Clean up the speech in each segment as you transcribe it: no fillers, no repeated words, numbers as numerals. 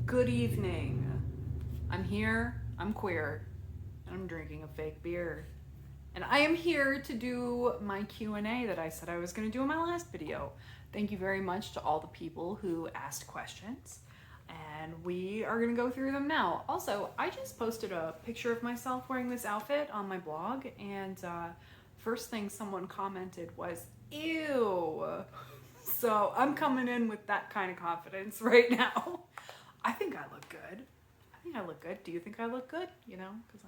Good evening. I'm here, I'm queer, and I'm drinking a fake beer. And I am here to do my Q&A that I said I was going to do in my last video. Thank you very much to all the people who asked questions. And we are going to go through them now. Also, I just posted a picture of myself wearing this outfit on my blog, and first thing someone commented was, ew. So I'm coming in with that kind of confidence right now. I think I look good. Do you think I look good? You know, because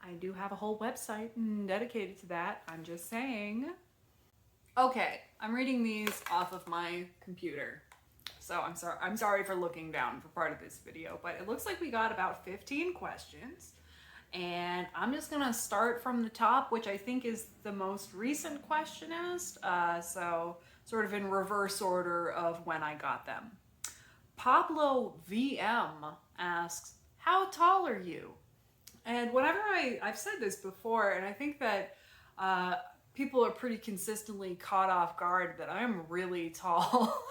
I do have a whole website dedicated to that. I'm just saying. Okay, I'm reading these off of my computer. So I'm sorry for looking down for part of this video, but it looks like we got about 15 questions. And I'm just gonna start from the top, which I think is the most recent question asked. So sort of in reverse order of when I got them. Pablo VM asks, how tall are you? And whenever I've said this before, and I think that people are pretty consistently caught off guard that I'm really tall.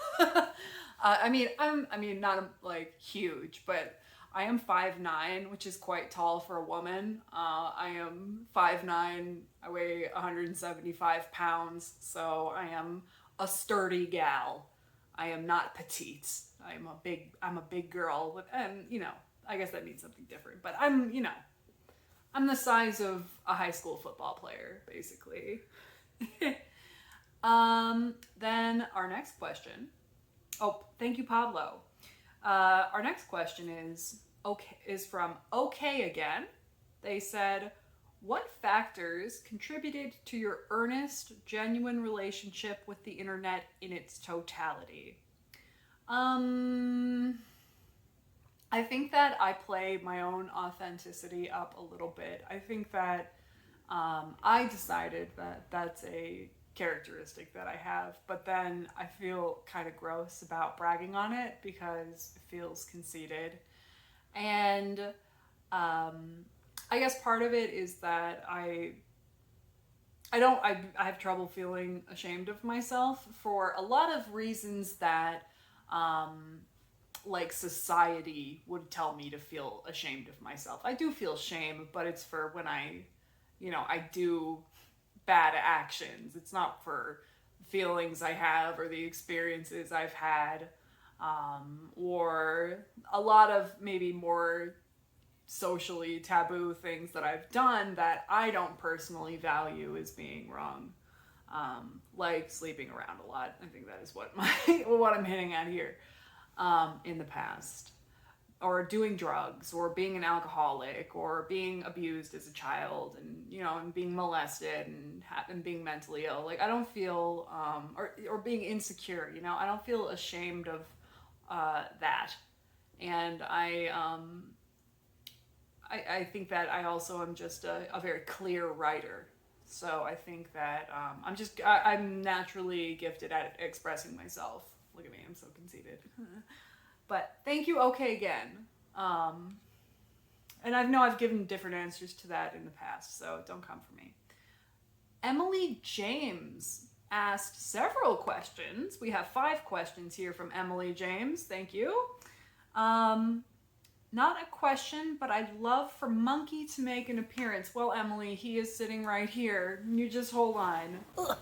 I'm not like huge, but I am 5'9", which is quite tall for a woman. I am 5'9", I weigh 175 pounds, so I am a sturdy gal. I am not petite. I'm a big girl, and you know, I guess that means something different. But I'm the size of a high school football player, basically. Then our next question. Oh, thank you, Pablo. Our next question is from Okay Again. They said, what factors contributed to your earnest, genuine relationship with the internet in its totality? I think that I play my own authenticity up a little bit. I think that I decided that that's a characteristic that I have, but then I feel kind of gross about bragging on it because it feels conceited. And I guess part of it is that I have trouble feeling ashamed of myself for a lot of reasons that like society would tell me to feel ashamed of myself. I do feel shame, but it's for when I do bad actions. It's not for feelings I have or the experiences I've had, or a lot of maybe more socially taboo things that I've done that I don't personally value as being wrong. Like sleeping around a lot. I think that is what I'm hitting at here. In the past, or doing drugs, or being an alcoholic, or being abused as a child, and being molested and being mentally ill. Like I don't feel or being insecure. I don't feel ashamed of that, and I think that I also am just a very clear writer. So I think that I'm naturally gifted at expressing myself. Look at me, I'm so conceited. But thank you, Okay Again. And I know I've given different answers to that in the past, so don't come for me. Emily James asked several questions. We have 5 questions here from Emily James. Thank you. Not a question, but I'd love for Monkey to make an appearance. Well, Emily, he is sitting right here. You just hold on. Ugh.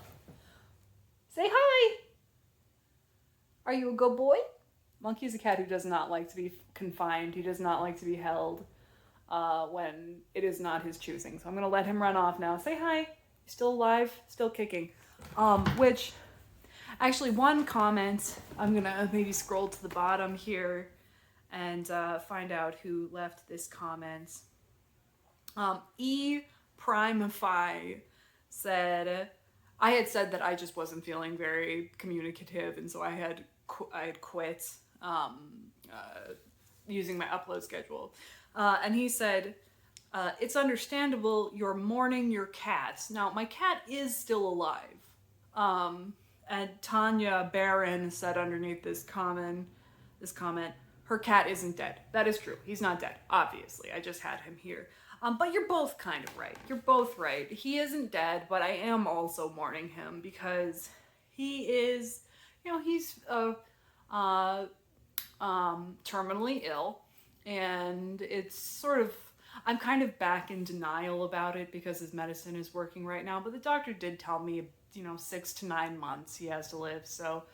Say hi. Are you a good boy? Monkey is a cat who does not like to be confined. He does not like to be held when it is not his choosing. So I'm going to let him run off now. Say hi. You're still alive, still kicking. Which, actually, one comment, I'm going to maybe scroll to the bottom here and find out who left this comment. E Primify said, I had said that I just wasn't feeling very communicative, and so I had quit using my upload schedule. And he said, it's understandable you're mourning your cat. Now, my cat is still alive. And Tanya Barron said underneath this comment, her cat isn't dead. That is true. He's not dead, obviously. I just had him here. But you're both kind of right. You're both right. He isn't dead, but I am also mourning him because he is, he's terminally ill, and it's sort of, I'm kind of back in denial about it because his medicine is working right now, but the doctor did tell me, 6 to 9 months he has to live. So,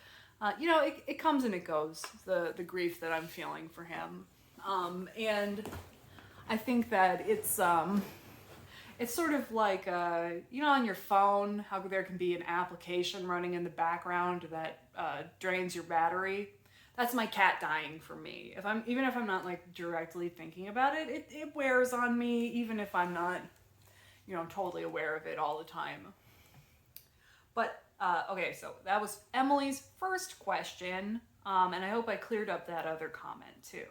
it comes and it goes, the grief that I'm feeling for him. And I think that it's sort of like, on your phone, how there can be an application running in the background that drains your battery. That's my cat dying for me. Even if I'm not like directly thinking about it, it wears on me, even if I'm not, totally aware of it all the time. But okay, so that was Emily's first question, and I hope I cleared up that other comment too.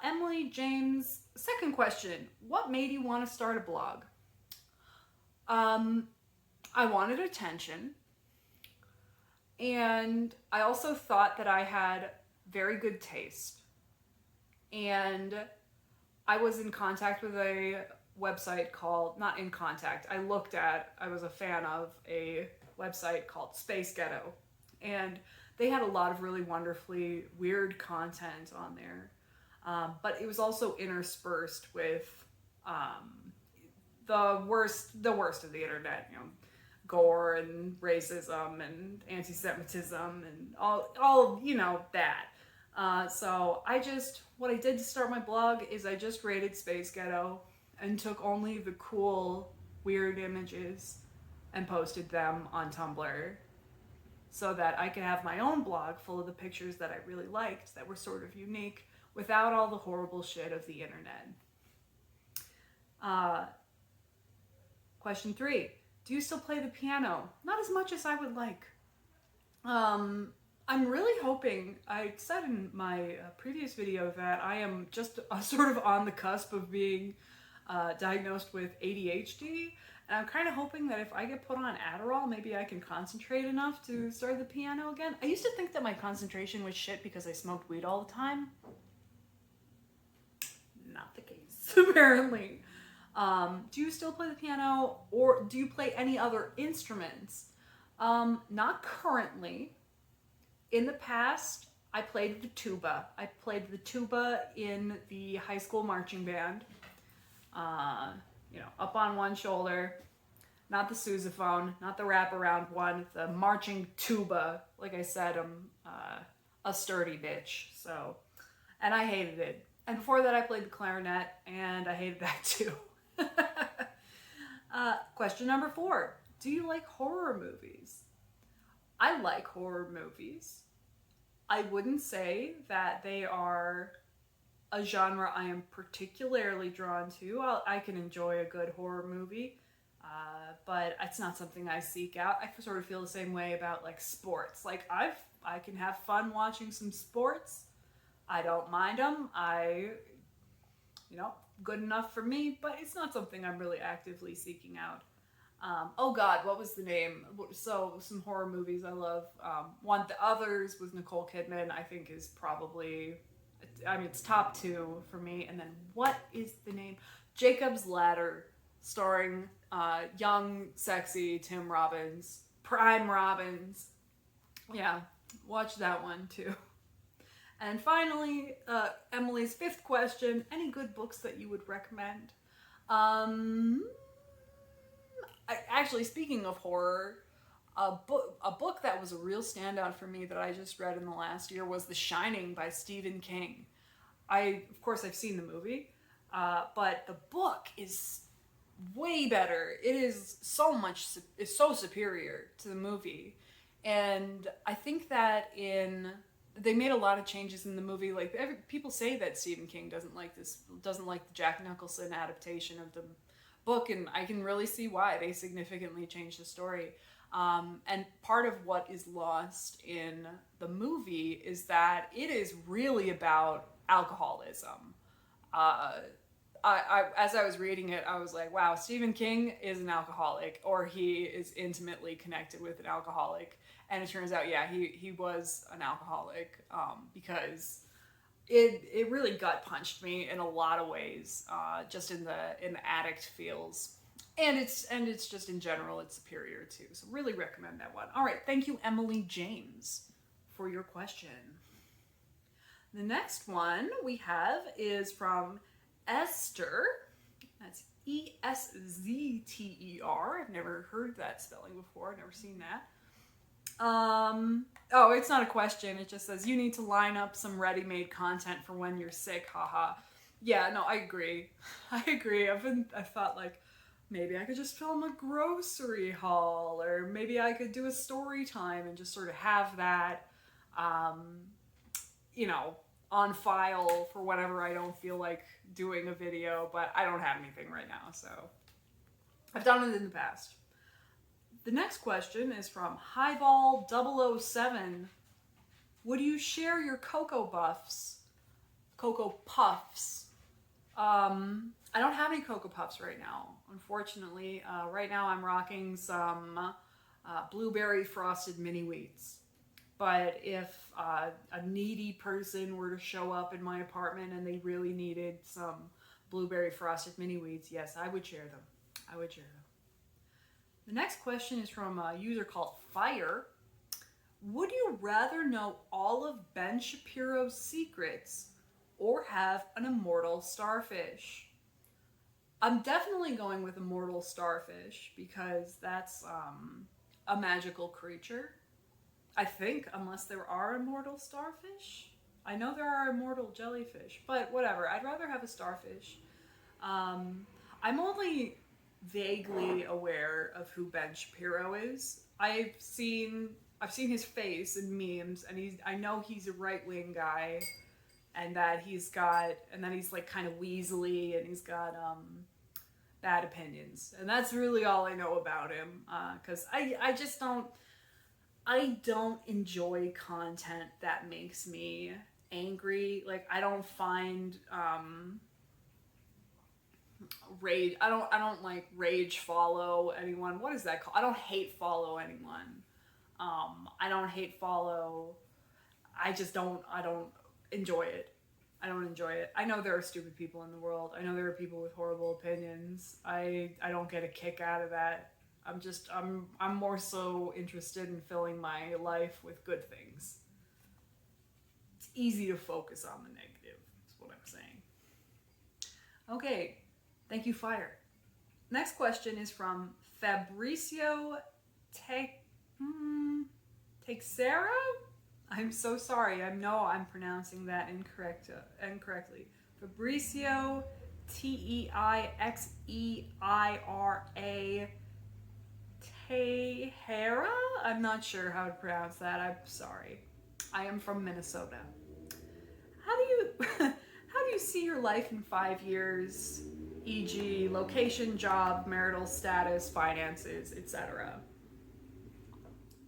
Emily James, second question: what made you want to start a blog? I wanted attention. And I also thought that I had very good taste. And I was in contact with a website called, not in contact, I was a fan of a website called Space Ghetto. And they had a lot of really wonderfully weird content on there. But it was also interspersed with the worst of the internet, gore and racism and anti-Semitism and all that. So what I did to start my blog is I just raided Space Ghetto and took only the cool, weird images and posted them on Tumblr so that I could have my own blog full of the pictures that I really liked that were sort of unique without all the horrible shit of the internet. Question 3. Do you still play the piano? Not as much as I would like. I'm really hoping, I said in my previous video that I am just sort of on the cusp of being diagnosed with ADHD, and I'm kind of hoping that if I get put on Adderall, maybe I can concentrate enough to start the piano again. I used to think that my concentration was shit because I smoked weed all the time. Not the case, apparently. Do you still play the piano, or do you play any other instruments? Not currently. In the past, I played the tuba. I played the tuba in the high school marching band. Up on one shoulder, not the sousaphone, not the wraparound one, the marching tuba. Like I said, I'm a sturdy bitch, so, and I hated it. And before that, I played the clarinet, and I hated that too. Question number 4. Do you like horror movies? I like horror movies. I wouldn't say that they are a genre I am particularly drawn to. I can enjoy a good horror movie, but it's not something I seek out. I sort of feel the same way about like sports. Like I can have fun watching some sports. I don't mind them. Good enough for me, but it's not something I'm really actively seeking out. Oh God, what was the name? So some horror movies I love. The Others with Nicole Kidman, I think is probably, it's top 2 for me. And then what is the name? Jacob's Ladder, starring young, sexy Tim Robbins, Prime Robbins. Yeah, watch that one too. And finally, Emily's 5th question: any good books that you would recommend? Actually, speaking of horror, a book that was a real standout for me that I just read in the last year was The Shining by Stephen King. Of course, I've seen the movie, but the book is way better. It is so superior to the movie. And I think that they made a lot of changes in the movie. Like people say that Stephen King doesn't like the Jack Nicholson adaptation of the book, and I can really see why. They significantly changed the story. And part of what is lost in the movie is that it is really about alcoholism. As I was reading it, I was like, wow, Stephen King is an alcoholic, or he is intimately connected with an alcoholic. And it turns out, yeah, he was an alcoholic, because it really gut punched me in a lot of ways, just in the addict feels. And it's just in general, it's superior too. So really recommend that one. All right, thank you, Emily James, for your question. The next one we have is from Esther. That's Eszter. I've never heard that spelling before. I've never seen that. Oh, it's not a question. It just says you need to line up some ready-made content for when you're sick. Haha. Yeah, no, I agree. I agree. I thought like maybe I could just film a grocery haul, or maybe I could do a story time and just sort of have that, you know, on file for whenever I don't feel like doing a video, but I don't have anything right now, so I've done it in the past. The next question is from Highball007. Would you share your Cocoa Puffs? I don't have any Cocoa Puffs right now, unfortunately. Right now I'm rocking some blueberry frosted mini wheats. But if a needy person were to show up in my apartment and they really needed some blueberry frosted mini wheats, yes, I would share them. I would share them. The next question is from a user called Fire. Would you rather know all of Ben Shapiro's secrets or have an immortal starfish? I'm definitely going with immortal starfish because that's a magical creature. I think, unless there are immortal starfish. I know there are immortal jellyfish, but whatever. I'd rather have a starfish. I'm only vaguely aware of who Ben Shapiro is. I've seen his face in memes, and I know he's a right-wing guy, and that he's like kind of weaselly, and he's got bad opinions, and that's really all I know about him. Because I just don't enjoy content that makes me angry. Like, I don't find rage. I don't like rage follow anyone. What is that called? I don't hate follow anyone. I don't hate follow. I don't enjoy it. I don't enjoy it. I know there are stupid people in the world. I know there are people with horrible opinions. I don't get a kick out of that. I'm more so interested in filling my life with good things. It's easy to focus on the negative, is what I'm saying. Okay, thank you, Fire. Next question is from Fabricio Teixeira? I'm so sorry. I know I'm pronouncing that incorrectly. Fabricio Teixeira. Teixeira? I'm not sure how to pronounce that. I'm sorry. I am from Minnesota. How do you see your life in 5 years, e.g., location, job, marital status, finances, etc.?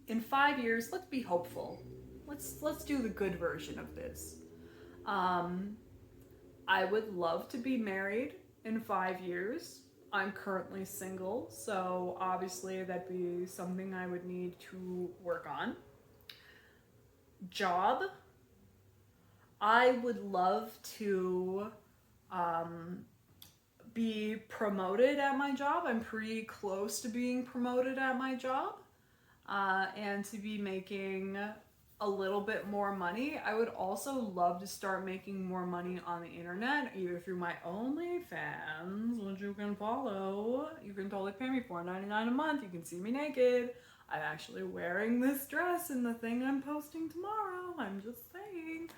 In 5 years, let's be hopeful. Let's do the good version of this. I would love to be married in 5 years. I'm currently single, so obviously that'd be something I would need to work on. Job. I would love to be promoted at my job. I'm pretty close to being promoted at my job, and to be making a little bit more money. I would also love to start making more money on the internet, either through my OnlyFans, which you can follow. You can totally pay me $4.99 a month. You can see me naked. I'm actually wearing this dress in the thing I'm posting tomorrow. I'm just saying.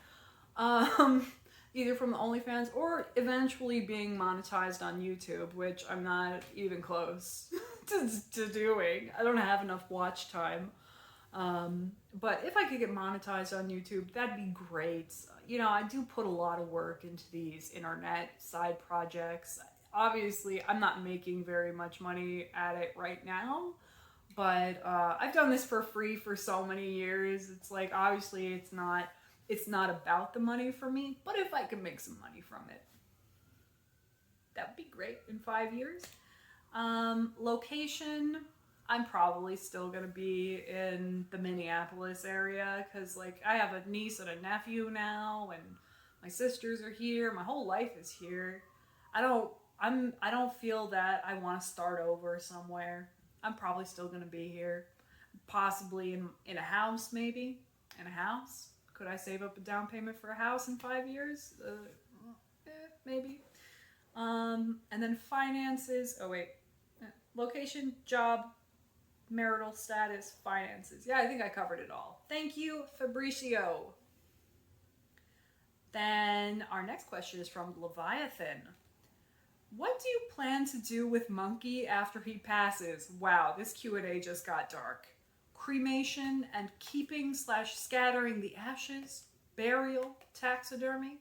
Either from the OnlyFans or eventually being monetized on YouTube, which I'm not even close to doing. I don't have enough watch time. But if I could get monetized on YouTube, that'd be great. You know, I do put a lot of work into these internet side projects. Obviously, I'm not making very much money at it right now, but I've done this for free for so many years. It's like, obviously, it's not about the money for me, but if I could make some money from it, that would be great in 5 years. Location, I'm probably still gonna be in the Minneapolis area because, like, I have a niece and a nephew now, and my sisters are here. My whole life is here. I don't feel that I want to start over somewhere. I'm probably still gonna be here, possibly in a house, maybe in a house. Could I save up a down payment for a house in 5 years? Maybe. And then finances. Oh, wait. Location, job, marital status, finances. Yeah, I think I covered it all. Thank you, Fabricio. Then our next question is from Leviathan. What do you plan to do with Monkey after he passes? Wow, this Q&A just got dark. Cremation and keeping/scattering the ashes, burial, taxidermy.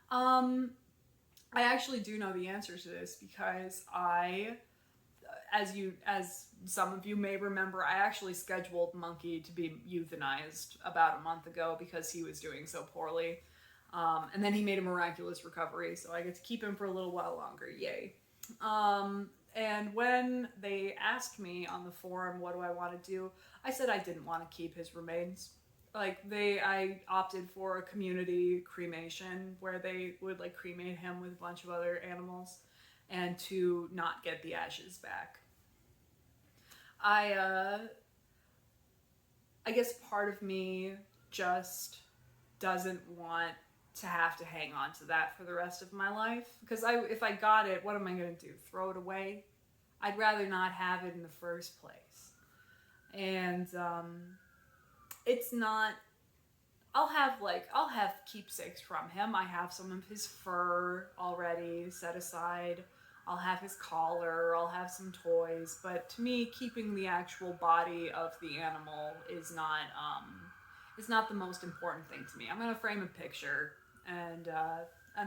I actually do know the answer to this because as some of you may remember, I actually scheduled Monkey to be euthanized about a month ago because he was doing so poorly. And then he made a miraculous recovery, so I get to keep him for a little while longer. Yay. And when they asked me on the forum, what do I want to do? I said I didn't want to keep his remains. I opted for a community cremation where they would cremate him with a bunch of other animals and to not get the ashes back. I guess part of me just doesn't want to have to hang on to that for the rest of my life. Because if I got it, what am I going to do? Throw it away? I'd rather not have it in the first place. And it's not... I'll have keepsakes from him. I have some of his fur already set aside. I'll have his collar. I'll have some toys. But to me, keeping the actual body of the animal is not the most important thing to me. I'm going to frame a picture, and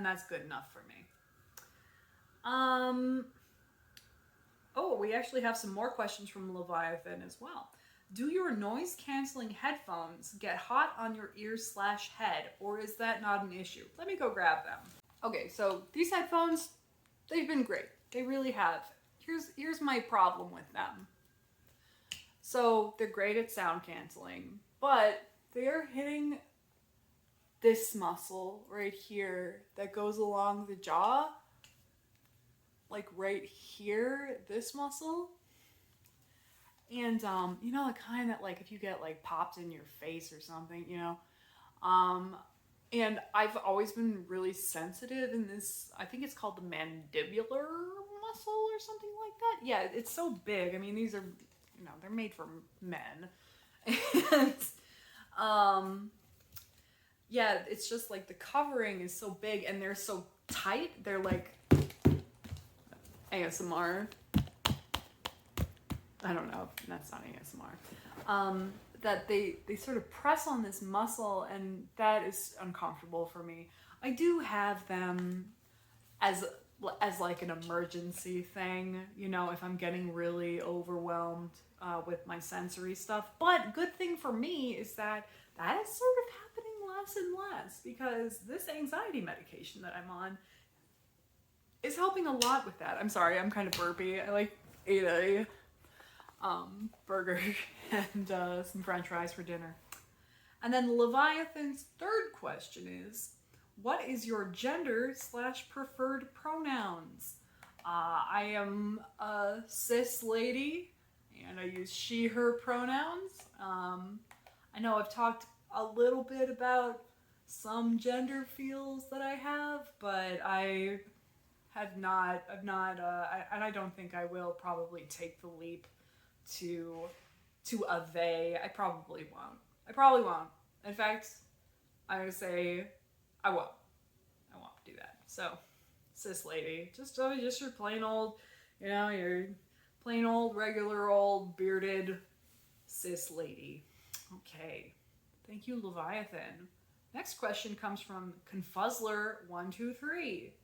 that's good enough for me. Oh, we actually have some more questions from Leviathan as well. Do your noise-canceling headphones get hot on your ears/head, or is that not an issue? Let me go grab them. Okay, so these headphones, they've been great. They really have. Here's my problem with them. So they're great at sound canceling, but they're hitting this muscle right here that goes along the jaw, like right here, this muscle. And, the kind that, if you get, popped in your face or something, and I've always been really sensitive in this, I think it's called the mandibular muscle or something like that. Yeah, it's so big. I mean, these are, they're made for men. And, yeah, it's just, the covering is so big and they're so tight. They're, ASMR. I don't know, that's not ASMR, that they sort of press on this muscle, and that is uncomfortable for me. I do have them as an emergency thing, if I'm getting really overwhelmed with my sensory stuff. But good thing for me is that is sort of happening less and less, because this anxiety medication that I'm on is helping a lot with that. I'm sorry, I'm kind of burpy. I ate a burger and some french fries for dinner. And then Leviathan's third question is, what is your gender/preferred pronouns? I am a cis lady and I use she, her pronouns. I know I've talked a little bit about some gender feels that I have, but I have not, and I don't think I will probably take the leap to a they. I probably won't. In fact, I'm gonna say I won't do that. So, cis lady, just your plain old, your plain old regular old bearded cis lady. Okay, thank you, Leviathan. Next question comes from Confuzzler123.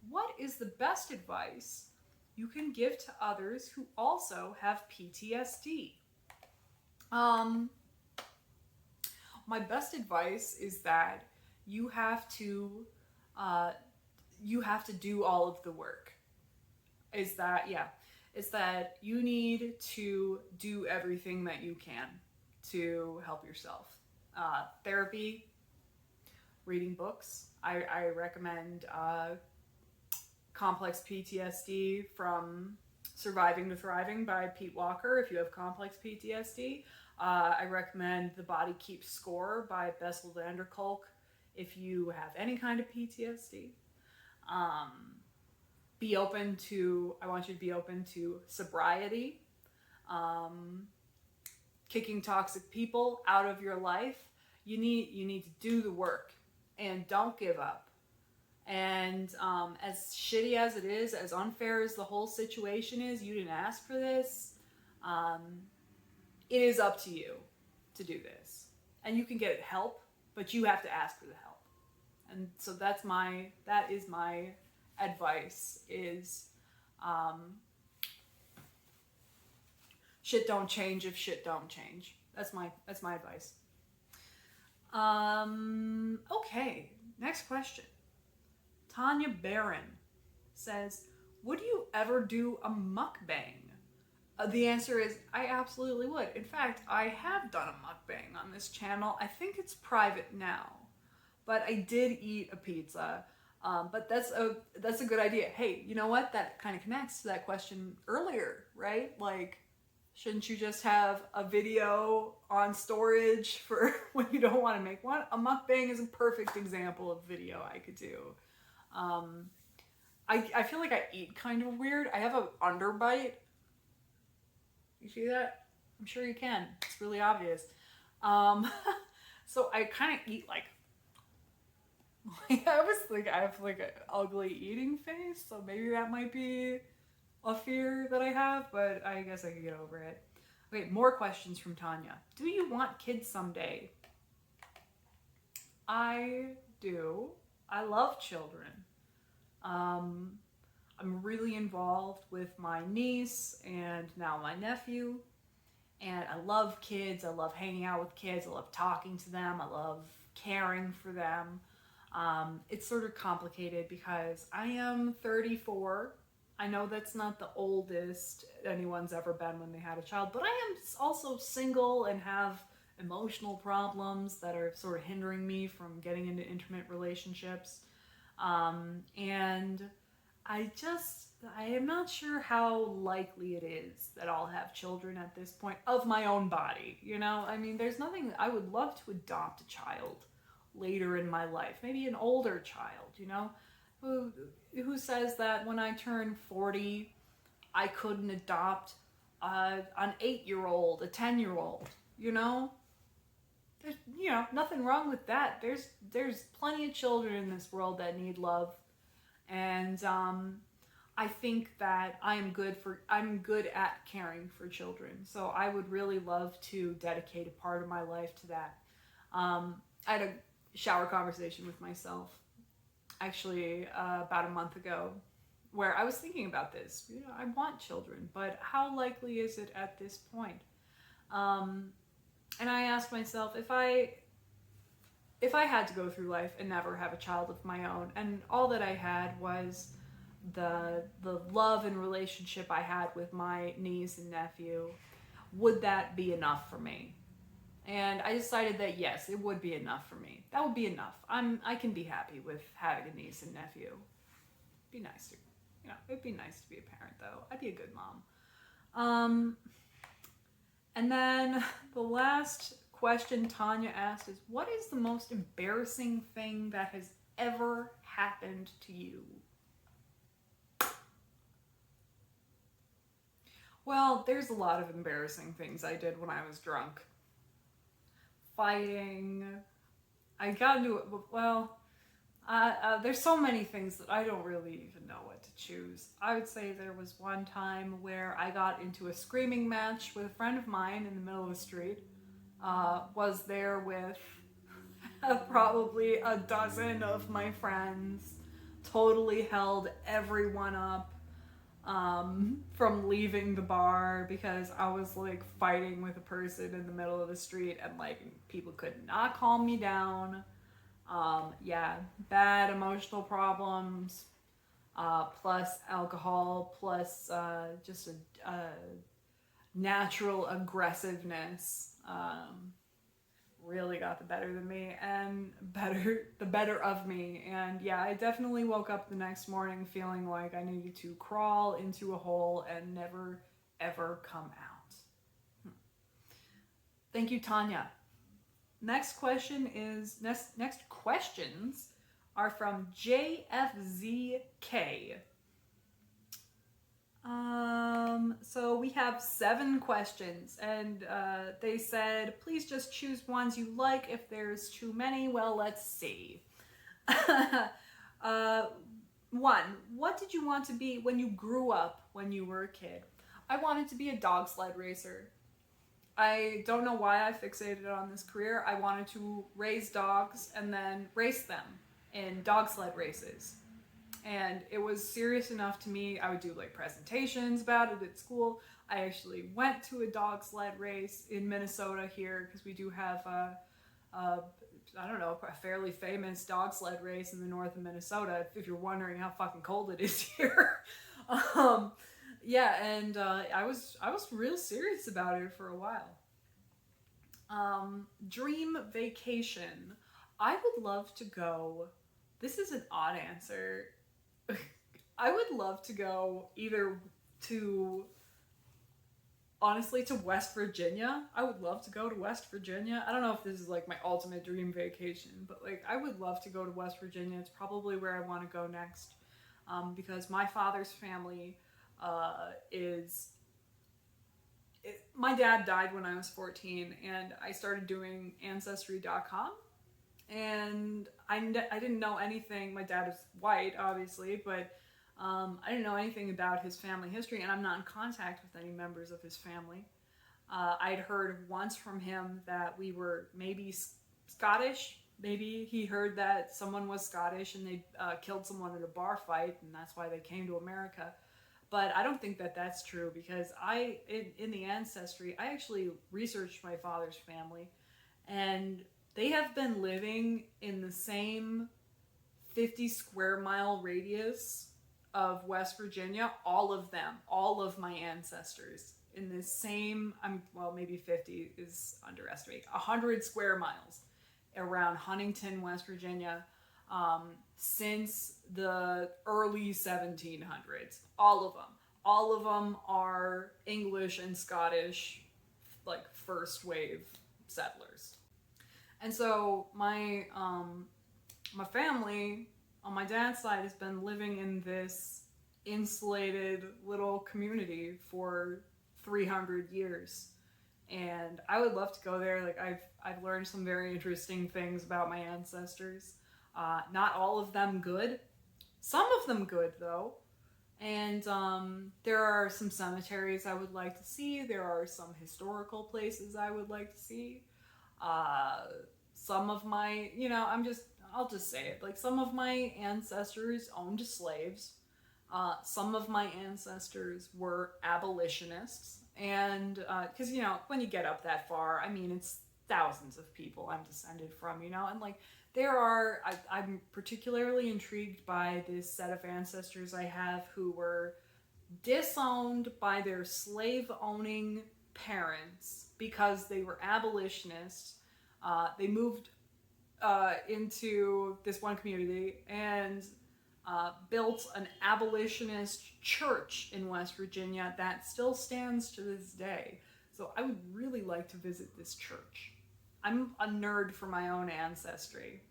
What is the best advice you can give to others who also have PTSD? My best advice is that you have to do all of the work. Is that you need to do everything that you can to help yourself. Therapy, reading books. I recommend Complex PTSD from Surviving to Thriving by Pete Walker if you have complex PTSD. I recommend The Body Keeps Score by Bessel van der Kolk if you have any kind of PTSD. I want you to be open to sobriety, kicking toxic people out of your life. You need to do the work and don't give up. And as shitty as it is, as unfair as the whole situation is, you didn't ask for this. It is up to you to do this. And you can get help, but you have to ask for the help. And so that is my advice is shit don't change if shit don't change. That's my advice. Okay, next question. Tanya Barron says, would you ever do a mukbang? The answer is I absolutely would. In fact, I have done a mukbang on this channel. I think it's private now, but I did eat a pizza. But that's a good idea. Hey, you know what? That kind of connects to that question earlier, right? Like, shouldn't you just have a video on storage for when you don't want to make one? A mukbang is a perfect example of video I could do. I feel like I eat kind of weird. I have an underbite. You see that? I'm sure you can. It's really obvious. So I kind of eat like I have like an ugly eating face, so maybe that might be a fear that I have, but I guess I could get over it. Okay, more questions from Tanya. Do you want kids someday? I do. I love children. I'm really involved with my niece and now my nephew, and I love kids. I love hanging out with kids. I love talking to them. I love caring for them. It's sort of complicated because I am 34. I know that's not the oldest anyone's ever been when they had a child, but I am also single and have emotional problems that are sort of hindering me from getting into intimate relationships. And I am not sure how likely it is that I'll have children at this point of my own body. You know, I mean, there's nothing, I would love to adopt a child later in my life, maybe an older child, you know, who says that when I turn 40, I couldn't adopt an 8-year-old, a 10-year-old, you know? There's, you know, nothing wrong with that. There's plenty of children in this world that need love. And I think that I'm good at caring for children. So I would really love to dedicate a part of my life to that. I had a shower conversation with myself actually about a month ago where I was thinking about this. You know, I want children, but how likely is it at this point? And I asked myself, if I had to go through life and never have a child of my own, and all that I had was the love and relationship I had with my niece and nephew, would that be enough for me? And I decided that yes, it would be enough for me. That would be enough. I can be happy with having a niece and nephew. Be nice to, you know, it'd be nice to be a parent though. I'd be a good mom. And then the last question Tanya asked is, what is the most embarrassing thing that has ever happened to you? Well, there's a lot of embarrassing things I did when I was drunk. Fighting. I got into it, well, there's so many things that I don't really even know what to choose. I would say there was one time where I got into a screaming match with a friend of mine in the middle of the street. Was there with probably a dozen of my friends, totally held everyone up from leaving the bar because I was like fighting with a person in the middle of the street and like people could not calm me down. Yeah, bad emotional problems, plus alcohol, plus just a natural aggressiveness, really got the better than me and the better of me. And yeah, I definitely woke up the next morning feeling like I needed to crawl into a hole and never ever come out. Thank you, Tanya. Next questions are from JFZK. So we have 7 questions, and they said, please just choose ones you like. If there's too many, well, let's see. 1, what did you want to be when you grew up when you were a kid? I wanted to be a dog sled racer. I don't know why I fixated on this career. I wanted to raise dogs and then race them in dog sled races. And it was serious enough to me. I would do like presentations about it at school. I actually went to a dog sled race in Minnesota here because we do have I don't know, a fairly famous dog sled race in the north of Minnesota, if you're wondering how fucking cold it is here. Yeah, and I was real serious about it for a while. Dream vacation. I would love to go. This is an odd answer. I would love to go either to, honestly, to West Virginia. I would love to go to West Virginia. I don't know if this is like my ultimate dream vacation, but like I would love to go to West Virginia. It's probably where I want to go next, because my father's family my dad died when I was 14, and I started doing Ancestry.com, and I didn't know anything. My dad is white, obviously, but I didn't know anything about his family history, and I'm not in contact with any members of his family. I'd heard once from him that we were maybe Scottish. Maybe he heard that someone was Scottish and they killed someone in a bar fight, and that's why they came to America. But I don't think that that's true, because in the Ancestry, I actually researched my father's family, and they have been living in the same 50 square mile radius of West Virginia, all of them, all of my ancestors, in this same, maybe 50 is underestimating, 100 square miles around Huntington, West Virginia, since the early 1700s. All of them are English and Scottish, like first wave settlers. And so my family on my dad's side has been living in this insulated little community for 300 years. And I would love to go there. Like I've learned some very interesting things about my ancestors. Not all of them good. Some of them good, though. And there are some cemeteries I would like to see. There are some historical places I would like to see. Some of my, I'll just say it. Like, some of my ancestors owned slaves. Some of my ancestors were abolitionists. And, because, when you get up that far, I mean, it's thousands of people I'm descended from, and like, I'm particularly intrigued by this set of ancestors I have who were disowned by their slave-owning parents because they were abolitionists. They moved into this one community and built an abolitionist church in West Virginia that still stands to this day. So I would really like to visit this church. I'm a nerd for my own ancestry.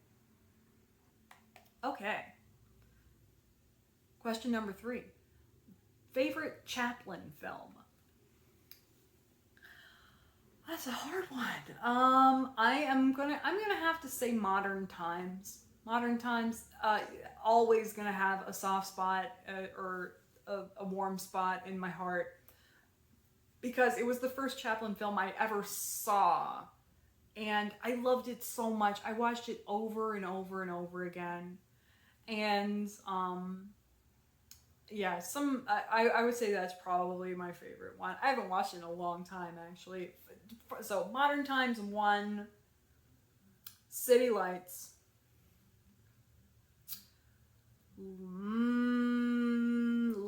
Okay. Question number 3. Favorite Chaplin film? That's a hard one. I'm gonna have to say Modern Times. Modern Times, always gonna have a soft spot or a warm spot in my heart, because it was the first Chaplin film I ever saw. And I loved it so much. I watched it over and over and over again. And, yeah, I would say that's probably my favorite one. I haven't watched it in a long time, actually. So, Modern Times 1, City Lights,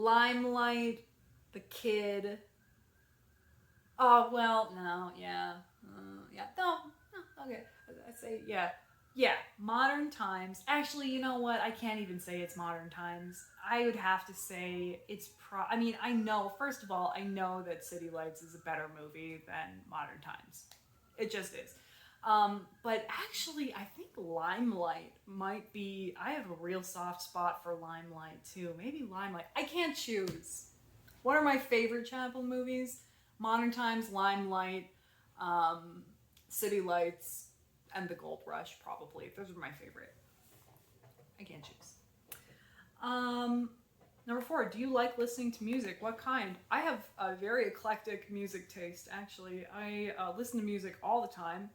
Limelight, The Kid. Oh, well, no, yeah. Yeah, no, okay. I say? Yeah. Yeah, modern times. Actually, you know what? I can't even say it's modern times. I would have to say it's I mean, I know, first of all, I know that City Lights is a better movie than Modern Times. It just is. But actually, I think Limelight might be. I have a real soft spot for Limelight too. Maybe Limelight. I can't choose. What are my favorite Chapel movies? Modern Times, Limelight, um, City Lights, and The Gold Rush, probably. Those are my favorite. I can't choose. Um, Number 4, do you like listening to music? What kind? I have a very eclectic music taste, actually. I listen to music all the time.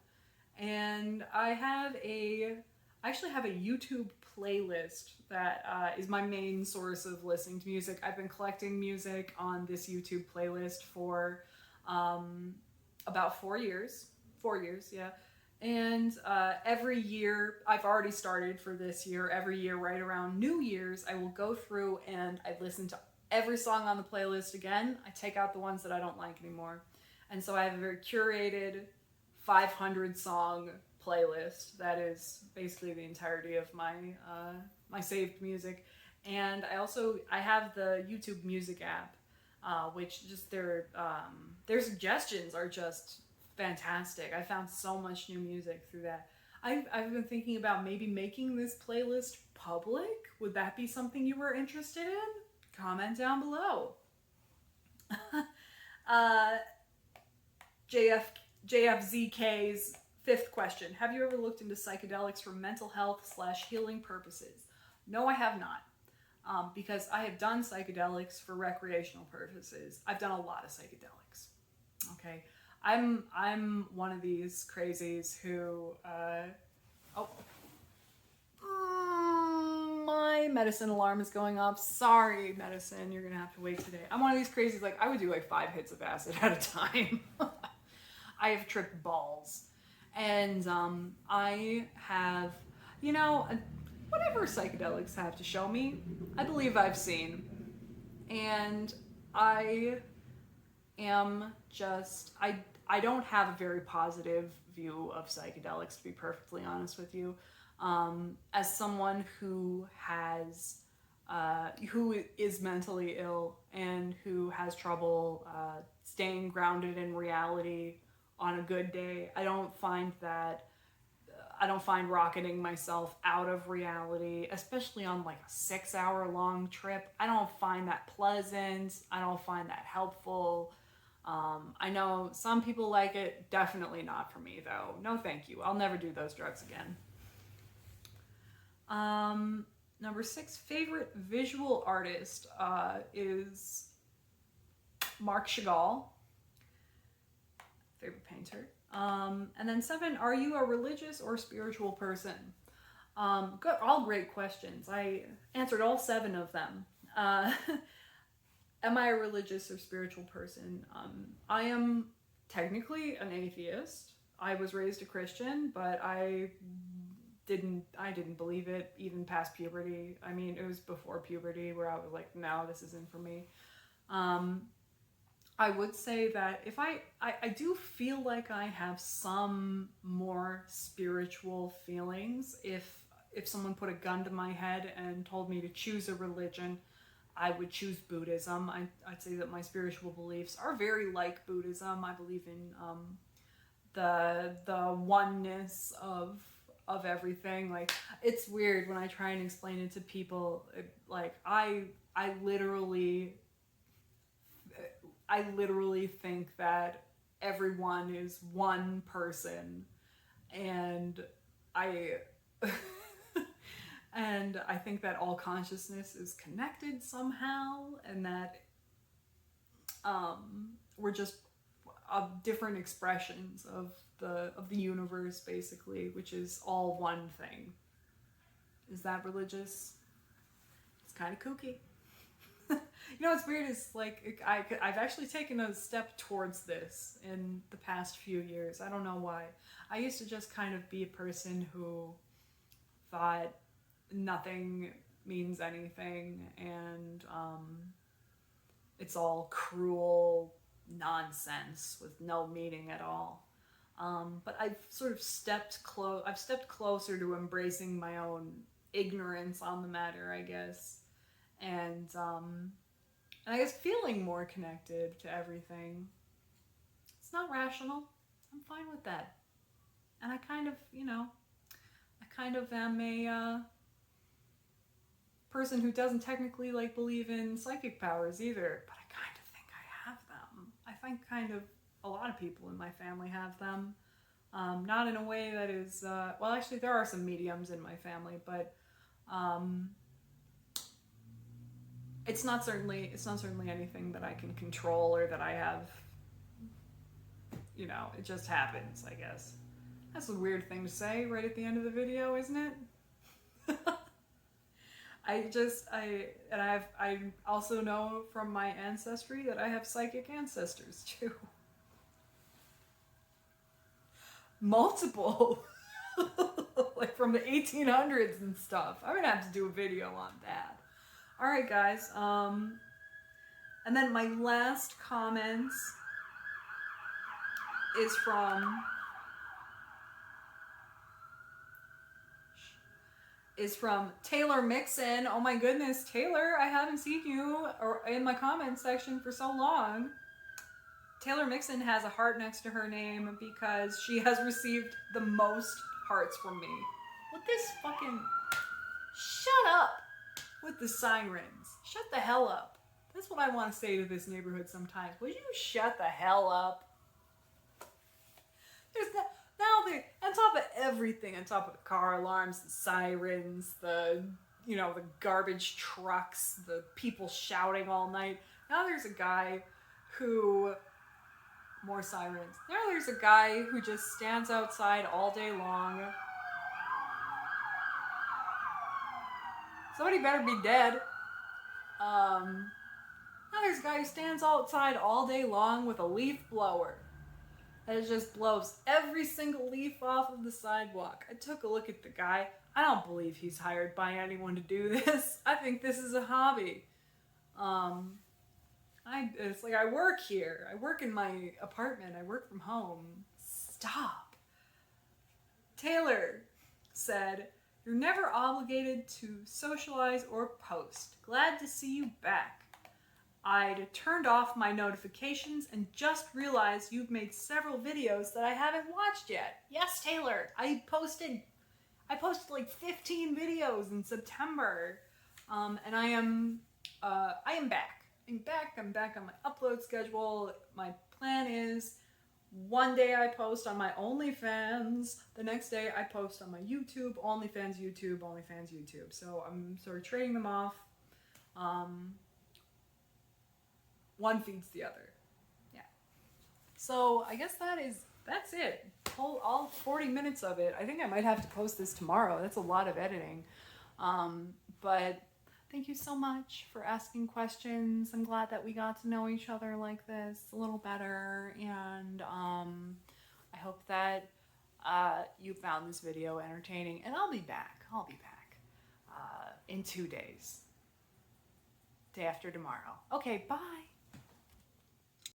And I actually have a YouTube playlist that is my main source of listening to music. I've been collecting music on this YouTube playlist for about 4 years. 4 years, yeah. And every year, I've already started for this year, every year right around New Year's, I will go through and I listen to every song on the playlist again. I take out the ones that I don't like anymore. And so I have a very curated 500 song playlist that is basically the entirety of my my saved music. And I have the YouTube Music app, which just their suggestions are just fantastic. I found so much new music through that. I've been thinking about maybe making this playlist public. Would that be something you were interested in? Comment down below. JFZK's 5th question. Have you ever looked into psychedelics for mental health / healing purposes? No, I have not. Because I have done psychedelics for recreational purposes. I've done a lot of psychedelics. Okay. I'm one of these crazies who, my medicine alarm is going off. Sorry, medicine, you're gonna have to wait today. I'm one of these crazies, like, I would do like 5 hits of acid at a time. I have tripped balls. And I have, whatever psychedelics have to show me, I believe I've seen. And I am just, I don't have a very positive view of psychedelics, to be perfectly honest with you. As someone who is mentally ill and who has trouble staying grounded in reality on a good day, I don't find rocketing myself out of reality, especially on like a 6-hour long trip. I don't find that pleasant. I don't find that helpful. I know some people like it. Definitely not for me, though. No, thank you. I'll never do those drugs again. Number 6, favorite visual artist is Marc Chagall. Favorite painter. And then 7, are you a religious or spiritual person? Good, all great questions. I answered all 7 of them. Am I a religious or spiritual person? I am technically an atheist. I was raised a Christian, but I didn't believe it even past puberty. I mean, it was before puberty where I was like, no, this isn't for me. I would say that if I do feel like I have some more spiritual feelings. If someone put a gun to my head and told me to choose a religion, I would choose Buddhism. I'd say that my spiritual beliefs are very like Buddhism. I believe in the oneness of everything. Like, it's weird when I try and explain it to people. Like, I literally think that everyone is one person, and and I think that all consciousness is connected somehow, and that we're just different expressions of the universe, basically, which is all one thing. Is that religious? It's kind of kooky. What's weird is, like, I've actually taken a step towards this in the past few years. I don't know why. I used to just kind of be a person who thought nothing means anything, and it's all cruel nonsense with no meaning at all. But I've sort of stepped closer to embracing my own ignorance on the matter, I guess. And I guess feeling more connected to everything. It's not rational. I'm fine with that. And I kind of, am a person who doesn't technically like believe in psychic powers either, but I kind of think I have them. I think kind of a lot of people in my family have them. Not in a way that is, well, actually there are some mediums in my family, but it's not certainly anything that I can control or that I have, it just happens, I guess. That's a weird thing to say right at the end of the video, isn't it? I also know from my ancestry that I have psychic ancestors too. Multiple. Like from the 1800s and stuff. I'm gonna have to do a video on that. Alright guys, and then my last comment is from Taylor Mixon. Oh my goodness, Taylor, I haven't seen you or in my comment section for so long. Taylor Mixon has a heart next to her name because she has received the most hearts from me. With this fucking... Shut up with the sirens. Shut the hell up. That's what I want to say to this neighborhood sometimes. Would you shut the hell up? There's now on top of everything, on top of the car alarms, the sirens, the garbage trucks, the people shouting all night. Now there's a guy who... More sirens. Now there's a guy who just stands outside all day long. Somebody better be dead. Now there's a guy who stands outside all day long with a leaf blower. That just blows every single leaf off of the sidewalk. I took a look at the guy. I don't believe he's hired by anyone to do this. I think this is a hobby. It's like I work here. I work in my apartment. I work from home. Stop. Taylor said, "You're never obligated to socialize or post. Glad to see you back. I'd turned off my notifications and just realized you've made several videos that I haven't watched yet." Yes, Taylor. I posted like 15 videos in September. And I am back. I'm back on my upload schedule. My plan is one day I post on my OnlyFans. The next day I post on my YouTube. OnlyFans, YouTube, OnlyFans, YouTube. So I'm sort of trading them off. One feeds the other. Yeah. So I guess that's it. All 40 minutes of it. I think I might have to post this tomorrow. That's a lot of editing. But thank you so much for asking questions. I'm glad that we got to know each other like this a little better. And I hope that you found this video entertaining. And I'll be back in 2 days. Day after tomorrow. Okay, bye.